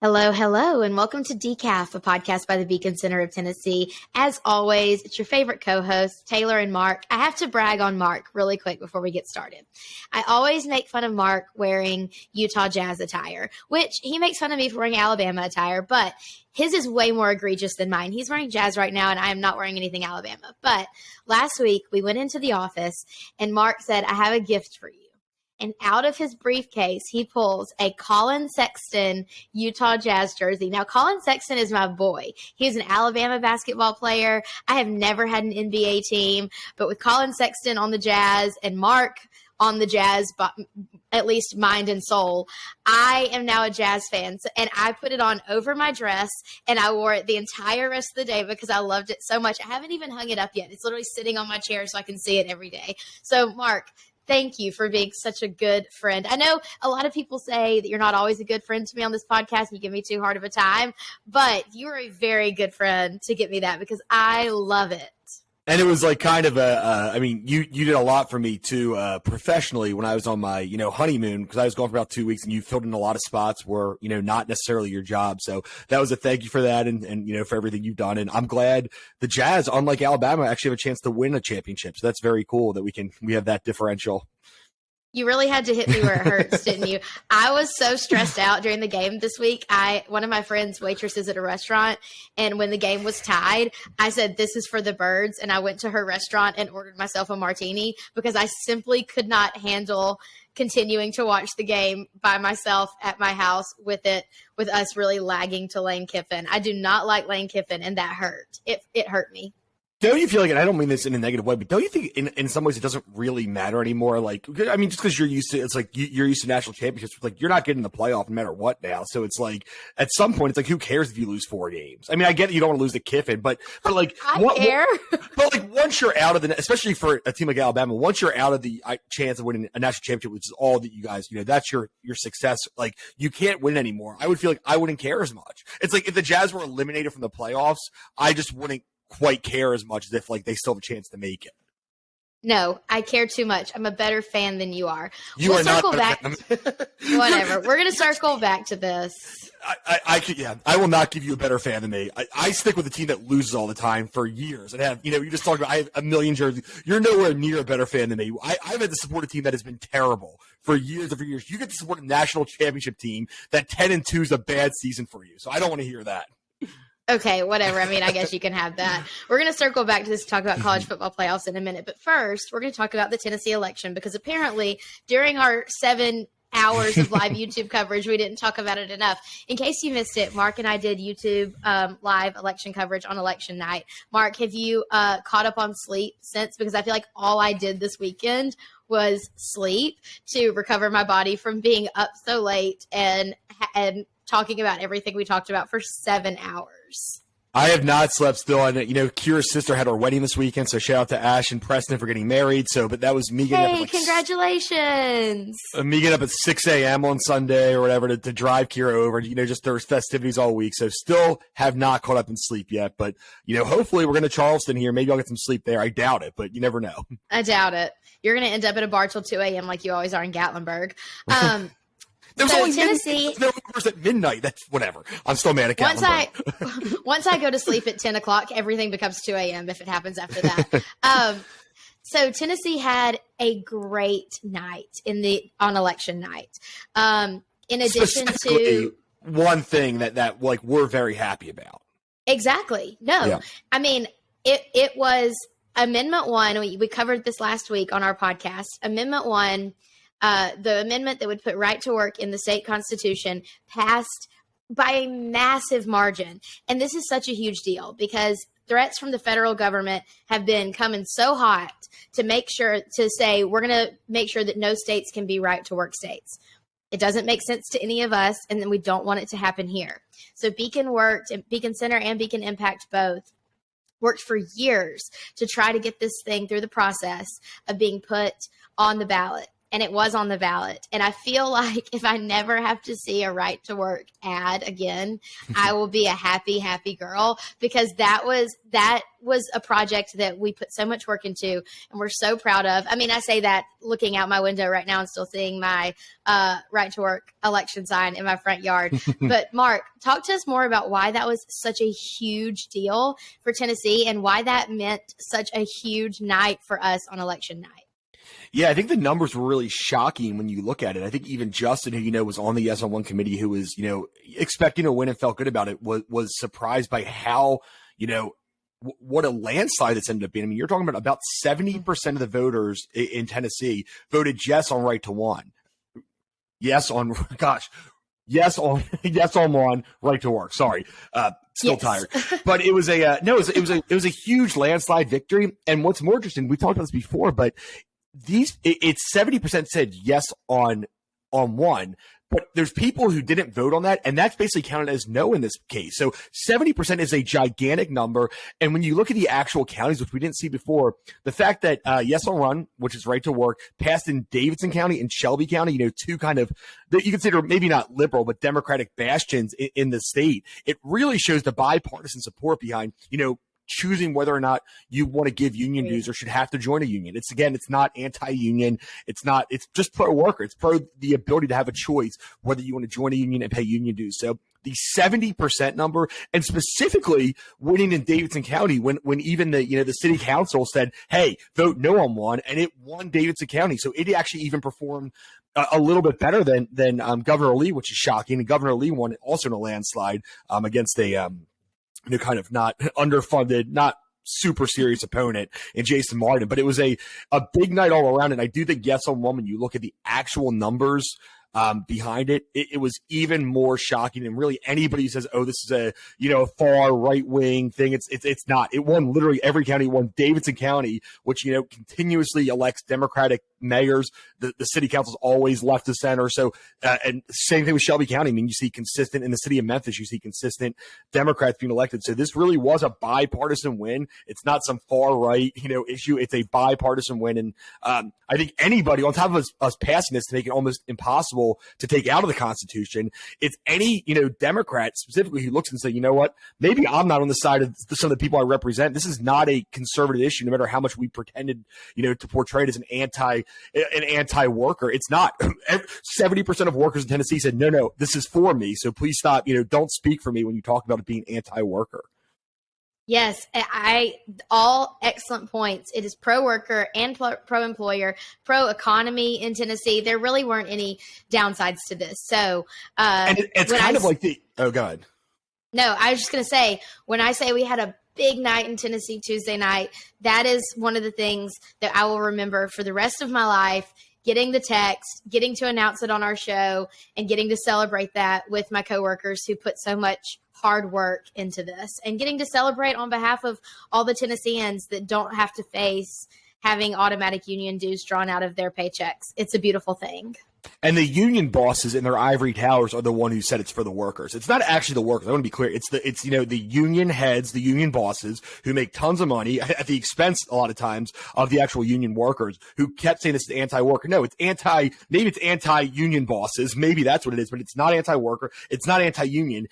Hello, hello, and welcome to Decaf, a podcast by the Beacon Center of Tennessee. As always, it's your favorite co-hosts, Taylor and Mark. I have to brag on Mark really quick before we get started. I always make fun of Mark wearing Utah Jazz attire, which he makes fun of me for wearing Alabama attire, but his is way more egregious than mine. He's wearing Jazz right now, and I am not wearing anything Alabama. But last week, we went into the office, and Mark said, I have a gift for you. And out of his briefcase, he pulls a Colin Sexton Utah Jazz jersey. Now, Colin Sexton is my boy. He's an Alabama basketball player. I have never had an NBA team, but with Colin Sexton on the Jazz and Mark on the Jazz, but at least mind and soul, I am now a Jazz fan. And I put it on over my dress, and I wore it the entire rest of the day because I loved it so much. I haven't even hung it up yet. It's literally sitting on my chair so I can see it every day. So, Mark, thank you for being such a good friend. I know a lot of people say that you're not always a good friend to me on this podcast. You give me too hard of a time, but you are a very good friend to get me that because I love it. And it was like kind of you did a lot for me too, professionally when I was on my, honeymoon, because I was gone for about 2 weeks and you filled in a lot of spots where, not necessarily your job. So that was a thank you for that and for everything you've done. And I'm glad the Jazz, unlike Alabama, actually have a chance to win a championship. So that's very cool that we have that differential. You really had to hit me where it hurts, didn't you? I was so stressed out during the game this week. One of my friends waitresses at a restaurant, and when the game was tied, I said, "This is for the birds," and I went to her restaurant and ordered myself a martini because I simply could not handle continuing to watch the game by myself at my house with us really lagging to Lane Kiffin. I do not like Lane Kiffin, and that hurt. It hurt me. Don't you feel like, and I don't mean this in a negative way, but don't you think in some ways it doesn't really matter anymore? Like, I mean, just because you're used to, it's like you're used to national championships, like you're not getting the playoff no matter what now. So it's like, at some point, it's like, who cares if you lose 4 games? I mean, I get that you don't want to lose to Kiffin, but like, I care. But like, once you're out of the, especially for a team like Alabama, once you're out of the chance of winning a national championship, which is all that you guys, that's your success. Like, you can't win anymore. I would feel like I wouldn't care as much. It's like if the Jazz were eliminated from the playoffs, I just wouldn't quite care as much as if like they still have a chance to make it. No, I care too much. I'm a better fan than you are. We'll circle back. Whatever. We're going to circle back to this. I will not give you a better fan than me. I stick with a team that loses all the time for years and have, you just talked about, I have a million jerseys. You're nowhere near a better fan than me. I've had to support a team that has been terrible for years and for years. You get to support a national championship team that 10-2 is a bad season for you. So I don't want to hear that. Okay, whatever. I mean, I guess you can have that. We're going to circle back to this, talk about college football playoffs in a minute. But first, we're going to talk about the Tennessee election because apparently during our 7 hours of live YouTube coverage, we didn't talk about it enough. In case you missed it, Mark and I did YouTube live election coverage on election night. Mark, have you caught up on sleep since? Because I feel like all I did this weekend was sleep to recover my body from being up so late and talking about everything we talked about for 7 hours. I have not slept still. And, Kira's sister had her wedding this weekend, so shout out to Ash and Preston for getting married. But that was me getting up. Congratulations. Me getting up at 6 a.m. on Sunday or whatever to drive Kira over. Just there was festivities all week. So still have not caught up in sleep yet. But, hopefully we're going to Charleston here. Maybe I'll get some sleep there. I doubt it, but you never know. I doubt it. You're going to end up at a bar till 2 a.m. like you always are in Gatlinburg. There was so only Tennessee. There was at midnight. That's whatever. I'm still mad at Gatlinburg. Once I go to sleep at 10 o'clock, everything becomes 2 a.m. if it happens after that. So Tennessee had a great night on election night. In addition to one thing that like we're very happy about. Exactly. No, yeah. I mean it was Amendment 1. We covered this last week on our podcast. Amendment 1. The amendment that would put right to work in the state constitution passed by a massive margin. And this is such a huge deal because threats from the federal government have been coming so hot to say we're going to make sure that no states can be right to work states. It doesn't make sense to any of us, and then we don't want it to happen here. So Beacon Center and Beacon Impact both worked for years to try to get this thing through the process of being put on the ballot. and it was on the ballot. And I feel like if I never have to see a right to work ad again, I will be a happy, happy girl, because that was a project that we put so much work into and we're so proud of. I mean, I say that looking out my window right now and still seeing my right to work election sign in my front yard. But Mark, talk to us more about why that was such a huge deal for Tennessee and why that meant such a huge night for us on election night. Yeah, I think the numbers were really shocking when you look at it. I think even Justin, who, was on the Yes on One committee, who was, expecting to win and felt good about it, was surprised by how, what a landslide this ended up being. I mean, you're talking about 70% of the voters in Tennessee voted yes on right to one. Yes on one, right to work. Sorry. Still tired, but it was it was a huge landslide victory. And what's more interesting, we talked about this before, but it's 70% said yes on one, but there's people who didn't vote on that, and that's basically counted as no in this case. So 70% is a gigantic number. And when you look at the actual counties, which we didn't see before, the fact that yes on run, which is right to work, passed in Davidson County and Shelby County, two kind of that you consider maybe not liberal but Democratic bastions in the state, it really shows the bipartisan support behind choosing whether or not you want to give union dues or should have to join a union. It's not anti-union. It's just pro-worker. It's pro the ability to have a choice whether you want to join a union and pay union dues. So the 70% number, and specifically winning in Davidson County when even the city council said, hey, vote no on one, and it won Davidson County. So it actually even performed a little bit better than Governor Lee, which is shocking. And Governor Lee won also in a landslide against a kind of not underfunded, not super serious opponent in Jason Martin. But it was a big night all around. And I do think yes on one, when you look at the actual numbers behind it, it was even more shocking. And really anybody who says, oh, this is a far right wing thing, it's not. It won literally every county. It won Davidson County, which continuously elects Democratic mayors. The city council's always left of center. So and same thing with Shelby County. I mean, you see consistent in the city of Memphis, you see consistent Democrats being elected. So this really was a bipartisan win. It's not some far right issue. It's a bipartisan win. And I think anybody on top of us passing this to make it almost impossible to take out of the Constitution, it's any Democrat specifically who looks and say, you know what, maybe I'm not on the side of some of the people I represent. This is not a conservative issue, no matter how much we pretended to portray it as an anti-worker. It's not. 70% of workers in Tennessee said, no, this is for me. So please stop. Don't speak for me when you talk about it being anti-worker. Yes, all excellent points. It is pro-worker and pro-employer, pro-economy in Tennessee. There really weren't any downsides to this. So, and it's kind of like go ahead. No, I was just going to say, when I say we had a big night in Tennessee Tuesday night, that is one of the things that I will remember for the rest of my life, getting the text, getting to announce it on our show, and getting to celebrate that with my coworkers who put so much hard work into this, and getting to celebrate on behalf of all the Tennesseans that don't have to face having automatic union dues drawn out of their paychecks. It's a beautiful thing. And the union bosses in their ivory towers are the one who said it's for the workers. It's not actually the workers. I want to be clear. It's the union heads, the union bosses who make tons of money at the expense a lot of times of the actual union workers who kept saying this is anti-worker. No, maybe it's anti-union bosses. Maybe that's what it is, but it's not anti-worker. It's not anti-union.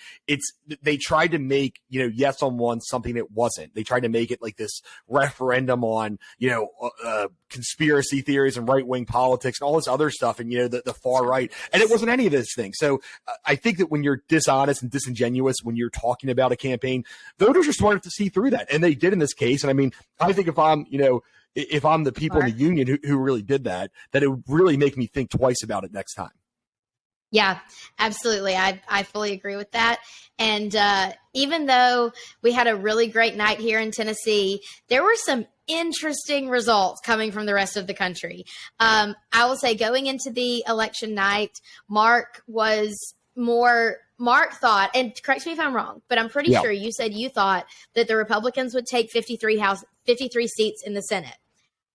They tried to make, yes on one something it wasn't. They tried to make it like this referendum on, conspiracy theories and right-wing politics and all this other stuff. And, the far right, and it wasn't any of this thing. So I think that when you're dishonest and disingenuous when you're talking about a campaign, voters are smart enough to see through that, and they did in this case. And I mean, I think if I'm the people in the union who really did that it would really make me think twice about it next time. Yeah, absolutely. I fully agree with that. And even though we had a really great night here in Tennessee, there were some interesting results coming from the rest of the country. I will say, going into the election night, Mark thought, and correct me if I'm wrong, but I'm pretty sure you said you thought that the Republicans would take 53 seats in the Senate.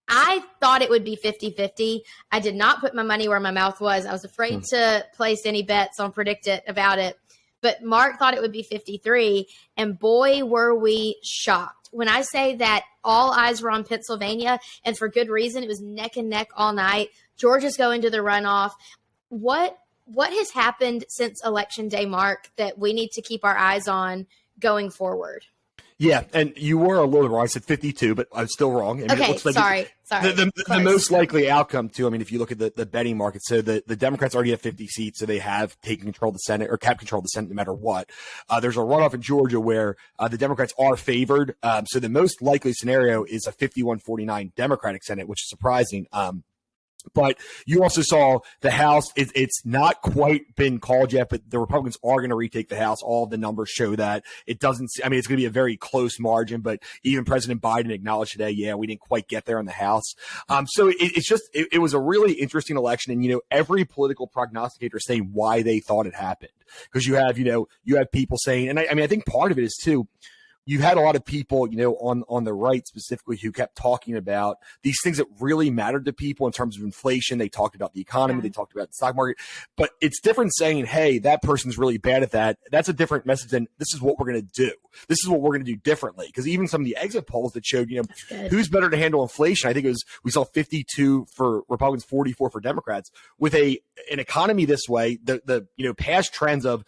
I thought it would be 50-50. I did not put my money where my mouth was. I was afraid to place any bets on Predict It about it. But Mark thought it would be 53, and boy, were we shocked When I say that all eyes were on Pennsylvania, and for good reason, it was neck and neck all night. Georgia's going to the runoff. What has happened since Election Day, Mark, that we need to keep our eyes on going forward? Yeah, and you were a little wrong. I said 52, but I'm still wrong. I mean, okay, it looks like sorry. The most likely outcome, too, I mean, if you look at the betting market, so the Democrats already have 50 seats, so they have taken control of the Senate, or kept control of the Senate no matter what. There's a runoff in Georgia where the Democrats are favored. So the most likely scenario is a 51-49 Democratic Senate, which is surprising. But you also saw the House. It's not quite been called yet, but the Republicans are going to retake the House. All of the numbers show that. It doesn't – I mean, it's going to be a very close margin, but even President Biden acknowledged today, yeah, we didn't quite get there in the House. So it was a really interesting election. And, every political prognosticator saying why they thought it happened. Because you have people saying – and I think part of it is, too – you had a lot of people, on the right specifically who kept talking about these things that really mattered to people in terms of inflation. They talked about the economy. They talked about the stock market. But it's different saying, hey, that person's really bad at that. That's a different message than this is what we're going to do. This is what we're going to do differently. Because even some of the exit polls that showed, who's better to handle inflation, I think we saw 52 for Republicans, 44 for Democrats. With an economy this way, the past trends of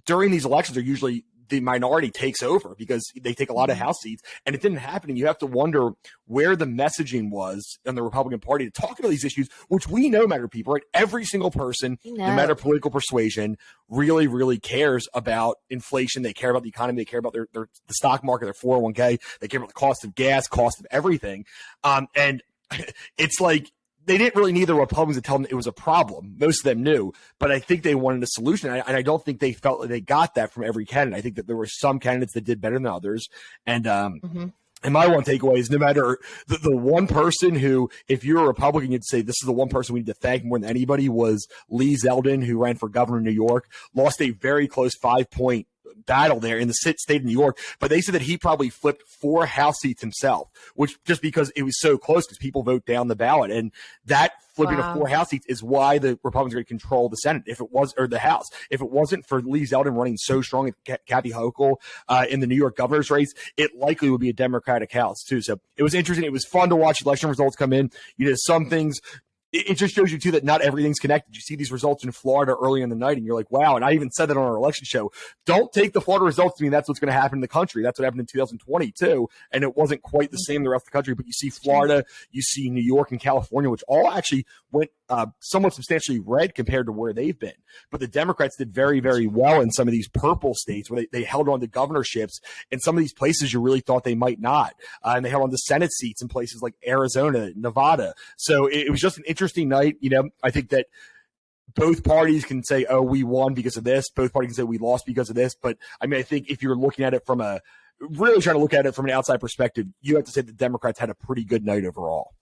during these elections are usually the minority takes over because they take a lot of House seats, and it didn't happen. And you have to wonder where the messaging was in the Republican Party to talk about these issues, which we know matter to people, right? Every single person, no matter political persuasion, really, really cares about inflation. They care about the economy. They care about the stock market, their 401k. They care about the cost of gas, cost of everything. And it's like, they didn't really need the Republicans to tell them it was a problem. Most of them knew, but I think they wanted a solution. And I don't think they felt like they got that from every candidate. I think that there were some candidates that did better than others. And, And my one takeaway is no matter the one person who, if you're a Republican, you'd say this is the one person we need to thank more than anybody, was Lee Zeldin, who ran for governor of New York, lost a very close 5-point battle there in the state of New York, but they said that he probably flipped 4 House seats himself, which just because it was so close because people vote down the ballot, and that flipping of 4 House seats is why the Republicans are going to control the Senate. If it was, or the House, if it wasn't for Lee Zeldin running so strong at Kathy Hochul in the New York governor's race, it likely would be a Democratic House too. So it was interesting. It was fun to watch election results come in. Some things. It just shows you, too, that not everything's connected. You see these results in Florida early in the night, and you're like, wow. And I even said that on our election show. Don't take the Florida results to mean that's what's going to happen in the country. That's what happened in 2020, too. And it wasn't quite the same in the rest of the country. But you see Florida, you see New York and California, which all actually went somewhat substantially red compared to where they've been. But the Democrats did very, very well in some of these purple states where they held on to governorships. In some of these places you really thought they might not. And they held on to Senate seats in places like Arizona, Nevada. So it was just an interesting night. I think that both parties can say, oh, we won because of this. Both parties can say we lost because of this. But I mean, I think if you're looking at it from really trying to look at it from an outside perspective, you have to say the Democrats had a pretty good night overall.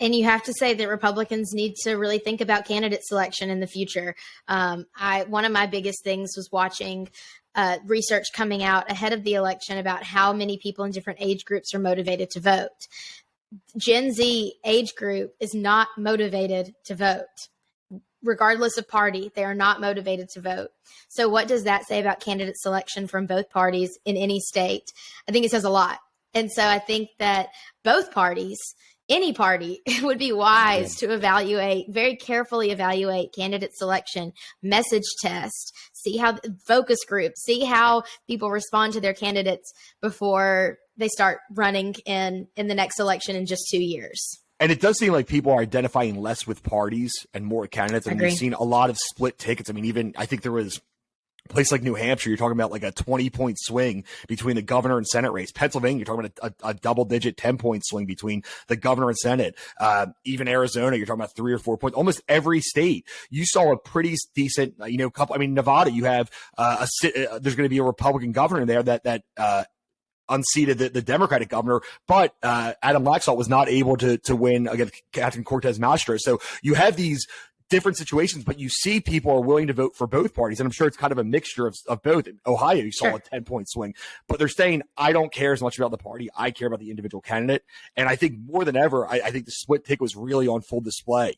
And you have to say that Republicans need to really think about candidate selection in the future. One of my biggest things was watching research coming out ahead of the election about how many people in different age groups are motivated to vote. Gen Z age group is not motivated to vote. Regardless of party, they are not motivated to vote. So what does that say about candidate selection from both parties in any state? I think it says a lot. And so I think that both parties, any party, would be wise to very carefully evaluate candidate selection, message test, see how focus groups, see how people respond to their candidates before they start running in the next election in just 2 years. And it does seem like people are identifying less with parties and more with candidates. I mean, we've seen a lot of split tickets. I mean, I think there was a place like New Hampshire, you're talking about like a 20-point swing between the governor and Senate race. Pennsylvania, you're talking about a double-digit 10-point swing between the governor and Senate. Even Arizona, you're talking about 3 or 4 points. Almost every state, you saw a pretty decent, couple. I mean, Nevada, you have there's going to be a Republican governor there that unseated the Democratic governor, but Adam Laxalt was not able to win against Catherine Cortez Masto. So you have these different situations, but you see people are willing to vote for both parties. And I'm sure it's kind of a mixture of both. In Ohio, you saw a 10-point swing, but they're saying, I don't care as much about the party. I care about the individual candidate. And I think more than ever, I think the split ticket was really on full display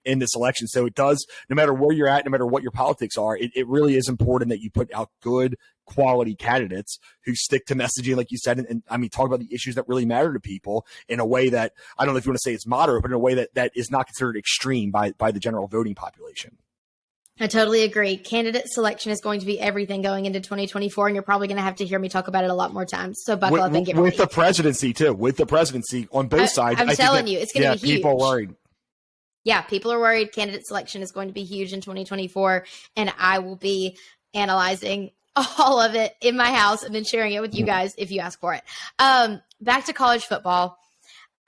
in this election. So it does, no matter where you're at, no matter what your politics are, it really is important that you put out good quality candidates who stick to messaging, like you said, and I mean, talk about the issues that really matter to people in a way that, I don't know if you want to say it's moderate, but in a way that is not considered extreme by the general voting population. I totally agree. Candidate selection is going to be everything going into 2024, and you're probably going to have to hear me talk about it a lot more times. So buckle up and get ready. With the presidency, too. With the presidency on both sides. I'm telling you, it's going to be huge. People are worried. Yeah, people are worried. Candidate selection is going to be huge in 2024, and I will be analyzing all of it in my house and then sharing it with you guys if you ask for it. Back to college football.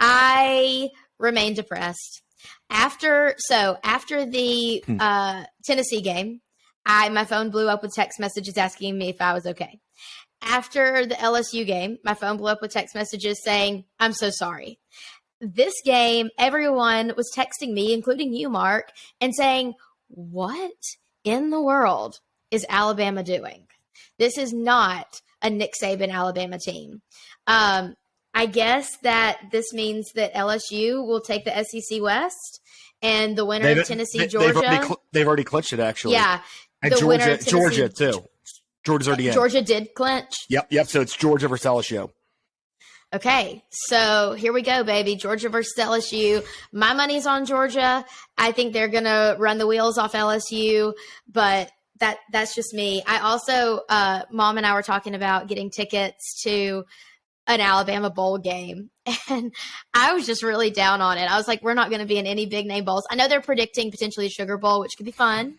I remain depressed. After the Tennessee game, my phone blew up with text messages asking me if I was okay. After the LSU game, my phone blew up with text messages saying, I'm so sorry. This game, everyone was texting me, including you, Mark, and saying, what in the world is Alabama doing? This is not a Nick Saban Alabama team. I guess that this means that LSU will take the SEC West and the winner of Tennessee, Georgia. They've already clinched it, actually. Yeah. And Georgia, too. Georgia's already in. Georgia did clinch. Yep. So it's Georgia versus LSU. Okay, so here we go, baby. Georgia versus LSU. My money's on Georgia. I think they're going to run the wheels off LSU, but that's just me. I also, Mom and I were talking about getting tickets to an Alabama bowl game, and I was just really down on it. I was like, we're not going to be in any big name bowls. I know they're predicting potentially a Sugar Bowl, which could be fun,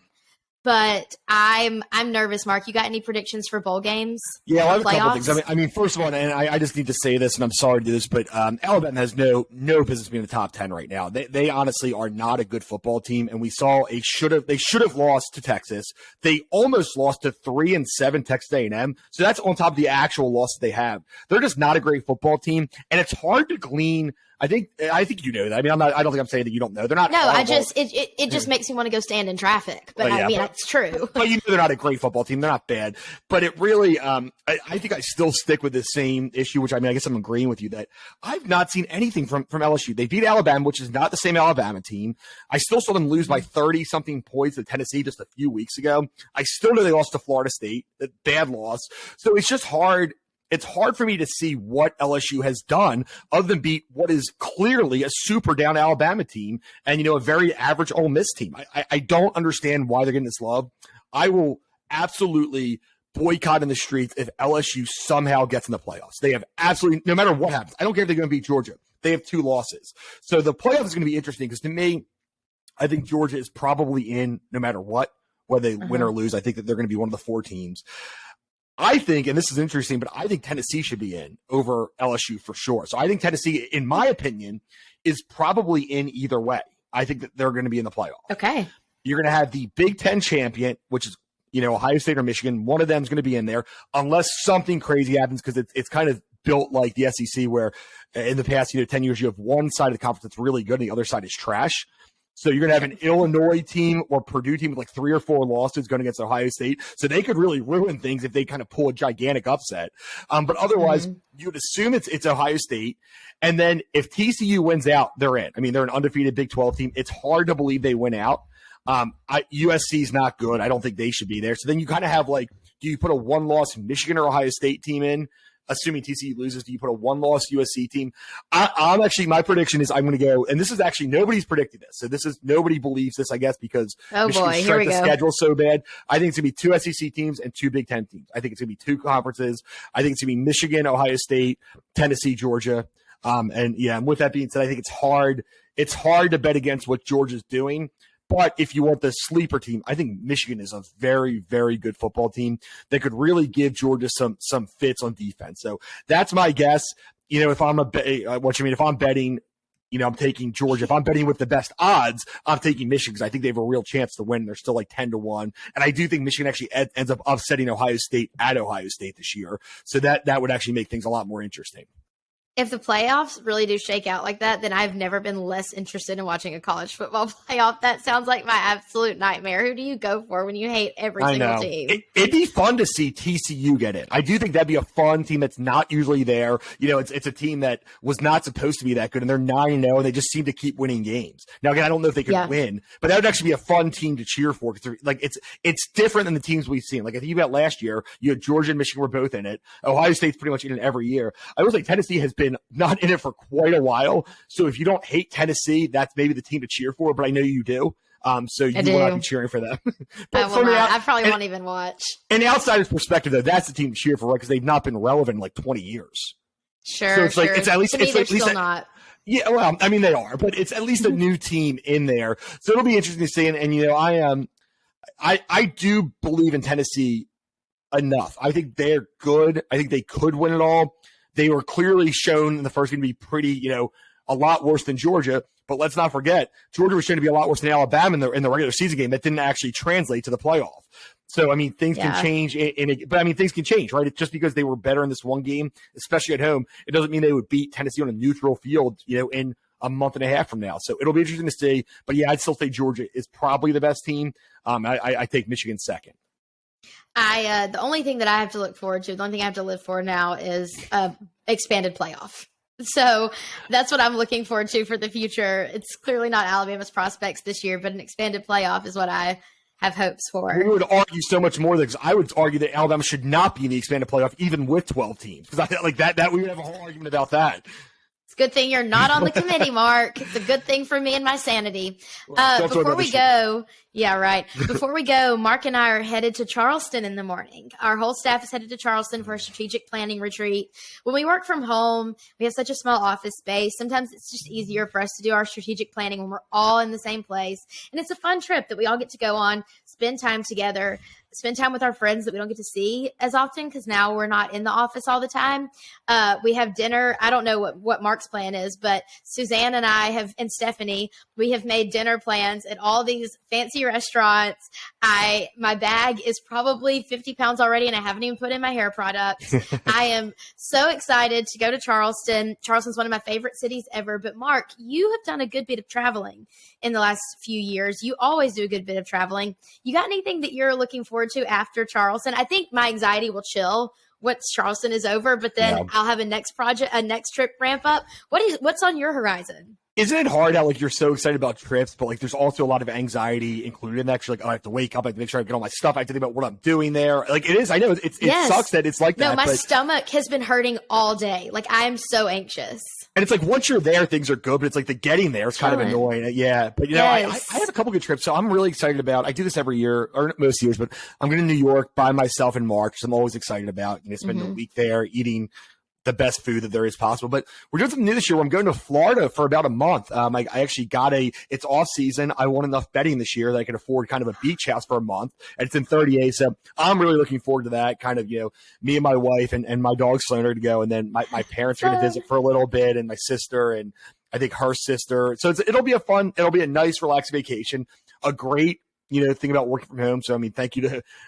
but I'm nervous. Mark, you got any predictions for bowl games? Yeah, I have a couple things. I mean, first of all, and I just need to say this, and I'm sorry to do this, but Alabama has no business being in the top 10 right now. They honestly are not a good football team, and we saw they should have lost to Texas. They almost lost to 3-7 Texas A&M. So that's on top of the actual loss that they have. They're just not a great football team, and it's hard to glean. I think you know that. I mean, I don't think I'm saying that you don't know. They're not. No, it just makes me want to go stand in traffic. But it's true. But you know they're not a great football team. They're not bad. But it really, I think I still stick with the same issue, which I mean, I guess I'm agreeing with you that I've not seen anything from LSU. They beat Alabama, which is not the same Alabama team. I still saw them lose by 30-something points to Tennessee just a few weeks ago. I still know they lost to Florida State. A bad loss. So it's just hard. It's hard for me to see what LSU has done other than beat what is clearly a super down Alabama team and, a very average Ole Miss team. I don't understand why they're getting this love. I will absolutely boycott in the streets if LSU somehow gets in the playoffs. They have absolutely, no matter what happens, I don't care if they're going to beat Georgia. They have 2 losses. So the playoff is going to be interesting because to me, I think Georgia is probably in no matter what, whether they win or lose. I think that they're going to be one of the 4 teams. I think, and this is interesting, but I think Tennessee should be in over LSU for sure. So I think Tennessee, in my opinion, is probably in either way. I think that they're going to be in the playoff. Okay. You're going to have the Big Ten champion, which is, Ohio State or Michigan. One of them is going to be in there unless something crazy happens because it's kind of built like the SEC where in the past 10 years you have one side of the conference that's really good and the other side is trash. So you're going to have an Illinois team or Purdue team with like 3 or 4 losses going against Ohio State. So they could really ruin things if they kind of pull a gigantic upset. But otherwise, you'd assume it's Ohio State. And then if TCU wins out, they're in. I mean, they're an undefeated Big 12 team. It's hard to believe they win out. USC's not good. I don't think they should be there. So then you kind of have do you put a 1-loss Michigan or Ohio State team in? Assuming TCU loses, do you put a 1-loss USC team? I'm actually, my prediction is I'm going to go, and this is actually, nobody's predicted this. So nobody believes this, I guess, because Michigan's strength of schedule so bad. I think it's going to be 2 SEC teams and 2 Big Ten teams. I think it's going to be 2 conferences. I think it's going to be Michigan, Ohio State, Tennessee, Georgia. And with that being said, I think it's hard to bet against what Georgia's doing. But if you want the sleeper team, I think Michigan is a very, very good football team that could really give Georgia some fits on defense. So that's my guess. If I'm if I'm betting, I'm taking Georgia. If I'm betting with the best odds, I'm taking Michigan because I think they have a real chance to win. They're still like 10-1. And I do think Michigan actually ends up upsetting Ohio State at Ohio State this year. So that would actually make things a lot more interesting. If the playoffs really do shake out like that, then I've never been less interested in watching a college football playoff. That sounds like my absolute nightmare. Who do you go for when you hate every single team? It'd be fun to see TCU get in. I do think that'd be a fun team that's not usually there. You know, it's a team that was not supposed to be that good, and they're 9-0, and they just seem to keep winning games. Now, again, I don't know if they could win, but that would actually be a fun team to cheer for, because like it's different than the teams we've seen. Like, I think about last year, you had Georgia and Michigan were both in it. Ohio State's pretty much in it every year. I will say Tennessee has been not in it for quite a while. So if you don't hate Tennessee, that's maybe the team to cheer for, but I know you do. So you will not be cheering for them. But I probably won't even watch. In the outsider's perspective, though, that's the team to cheer for, right? Because they've not been relevant in like 20 years. Sure. So it's like, it's at least, to me, it's they're at least still not. Yeah, well, I mean, they are, but it's at least a new team in there. So it'll be interesting to see. And you know, I do believe in Tennessee enough. I think they're good. I think they could win it all. They were clearly shown in the first game to be pretty, you know, a lot worse than Georgia. But let's not forget, Georgia was shown to be a lot worse than Alabama in the regular season game that didn't actually translate to the playoff. So, I mean, things can change. But, I mean, things can change, right? It's just because they were better in this one game, especially at home, it doesn't mean they would beat Tennessee on a neutral field, you know, in a month and a half from now. So it'll be interesting to see. But, yeah, I'd still say Georgia is probably the best team. I take Michigan second. The only thing that I have to look forward to, the only thing I have to live for now is expanded playoff. So that's what I'm looking forward to for the future. It's clearly not Alabama's prospects this year, but an expanded playoff is what I have hopes for. We would argue so much more because I would argue that Alabama should not be in the expanded playoff even with 12 teams. Because I like that we would have a whole argument about that. It's a good thing you're not on the committee, Mark. It's a good thing for me and my sanity. Before we go, Before we go, Mark and I are headed to Charleston in the morning. Our whole staff is headed to Charleston for a strategic planning retreat. When we work from home, we have such a small office space. Sometimes it's just easier for us to do our strategic planning when we're all in the same place. And it's a fun trip that we all get to go on, spend time together, spend time with our friends that we don't get to see as often because now we're not in the office all the time. We have dinner. I don't know what Mark's plan is, but Suzanne and and Stephanie, we have made dinner plans at all these fancy restaurants. My bag is probably 50 pounds already, and I haven't even put in my hair products. I am so excited to go to Charleston. Charleston's one of my favorite cities ever. But Mark, you have done a good bit of traveling in the last few years. You always do a good bit of traveling. You got anything that you're looking forward to after Charleston? I think my anxiety will chill once Charleston is over, but then I'll have a next trip ramp up. What's on your horizon? Isn't it hard how like you're so excited about trips, but like there's also a lot of anxiety included in that? You're like, oh, I have to wake up, I have to make sure I get all my stuff, I have to think about what I'm doing there. Like it is, I know it sucks that it's like that. No, my stomach has been hurting all day. Like I'm so anxious. And it's like once you're there, things are good, but it's like the getting there is kind of annoying. Yeah, but you know, I have a couple good trips, so I'm really excited about. I do this every year, or most years, but I'm going to New York by myself in March. So I'm always excited about. You know, spending a week there eating the best food that there is possible. But we're doing something new this year where I'm going to Florida for about a month. I actually got it's off season. I won enough betting this year that I can afford kind of a beach house for a month. And it's in 38. So I'm really looking forward to that. Kind of, you know, me and my wife and my dog Sloan are to go. And then my parents are going to visit for a little bit, and my sister and I think her sister. So it'll be a nice, relaxed vacation, a great, you know, think about working from home. So, I mean,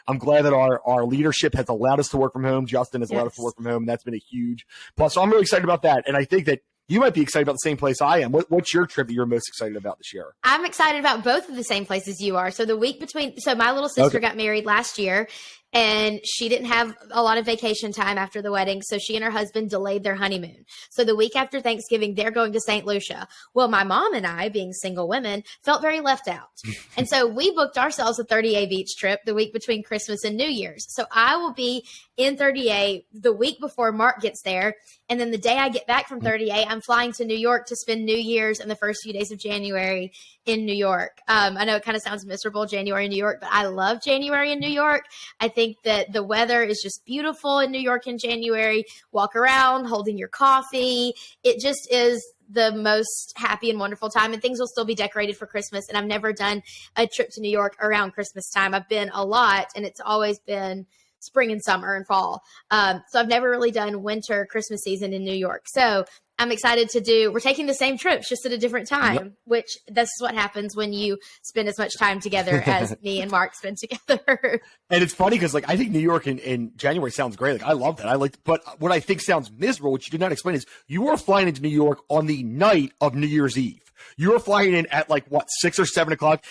I'm glad that our leadership has allowed us to work from home. Justin has allowed us to work from home. And that's been a huge plus. So I'm really excited about that. And I think that you might be excited about the same place I am. What's your trip that you're most excited about this year? I'm excited about both of the same places you are. So my little sister got married last year, and she didn't have a lot of vacation time after the wedding. So she and her husband delayed their honeymoon. So the week after Thanksgiving, they're going to St. Lucia. Well, my mom and I, being single women, felt very left out. And so we booked ourselves a 30A beach trip the week between Christmas and New Year's. So I will be in 30A the week before Mark gets there. And then the day I get back from 30A, I'm flying to New York to spend New Year's and the first few days of January in New York. I know it kind of sounds miserable, January in New York, but I love January in New York. I think that the weather is just beautiful in New York in January. Walk around holding your coffee. It just is the most happy and wonderful time, and things will still be decorated for Christmas. And I've never done a trip to New York around Christmas time. I've been a lot, and it's always been spring and summer and fall. So I've never really done winter Christmas season in New York. So I'm excited we're taking the same trips just at a different time, which this is what happens when you spend as much time together as me and Mark spend together. And it's funny because, like, I think New York in January sounds great. Like, I love that. But what I think sounds miserable, which you did not explain, is you are flying into New York on the night of New Year's Eve. You are flying in at 6 or 7 o'clock.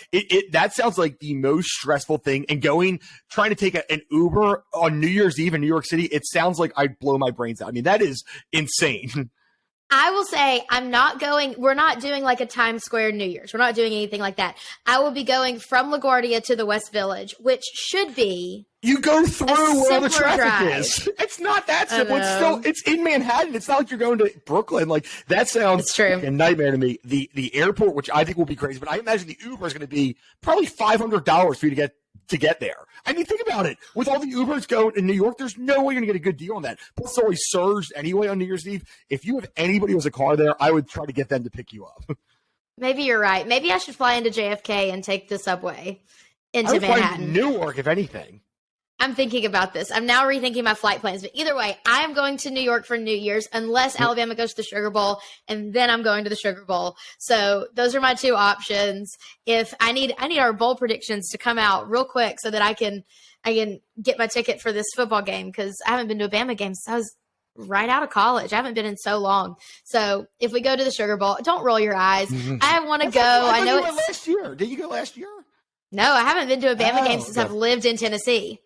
That sounds like the most stressful thing. And trying to take an Uber on New Year's Eve in New York City, it sounds like I'd blow my brains out. I mean, that is insane. I will say we're not doing like a Times Square New Year's. We're not doing anything like that. I will be going from LaGuardia to the West Village, which should be you go through where all the traffic drive. is. It's not that simple. It's in Manhattan. It's not like you're going to Brooklyn. Like, that sounds like a nightmare to me. The airport, which I think will be crazy, but I imagine the Uber is going to be probably $500 for you to get there. I mean, think about it. With all the Ubers going in New York, there's no way you're going to get a good deal on that. Plus, it's always surged anyway on New Year's Eve. If you have anybody who has a car there, I would try to get them to pick you up. Maybe you're right. Maybe I should fly into JFK and take the subway into Manhattan. Newark, if anything. I'm thinking about this. I'm now rethinking my flight plans. But either way, I am going to New York for New Year's unless Alabama goes to the Sugar Bowl, and then I'm going to the Sugar Bowl. So those are my two options. If I need our bowl predictions to come out real quick so that I can get my ticket for this football game, because I haven't been to a Bama game since I was right out of college. I haven't been in so long. So if we go to the Sugar Bowl, don't roll your eyes. Mm-hmm. I want to go. I know it's last year. Did you go last year? No, I haven't been to a Bama game since I've lived in Tennessee.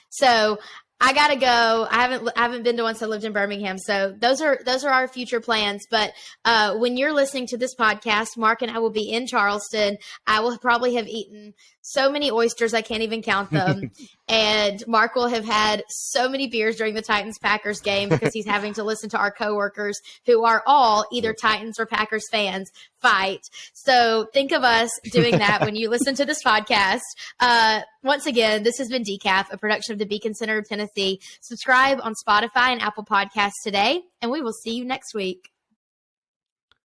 So I gotta go. I haven't been to one since I lived in Birmingham. So those are our future plans. But when you're listening to this podcast, Mark and I will be in Charleston. I will probably have eaten so many oysters I can't even count them. And Mark will have had so many beers during the Titans-Packers game because he's having to listen to our coworkers who are all either Titans or Packers fans fight. So think of us doing that when you listen to this podcast. Once again, this has been Decaf, a production of the Beacon Center of Tennessee. Subscribe on Spotify and Apple Podcasts today, and we will see you next week.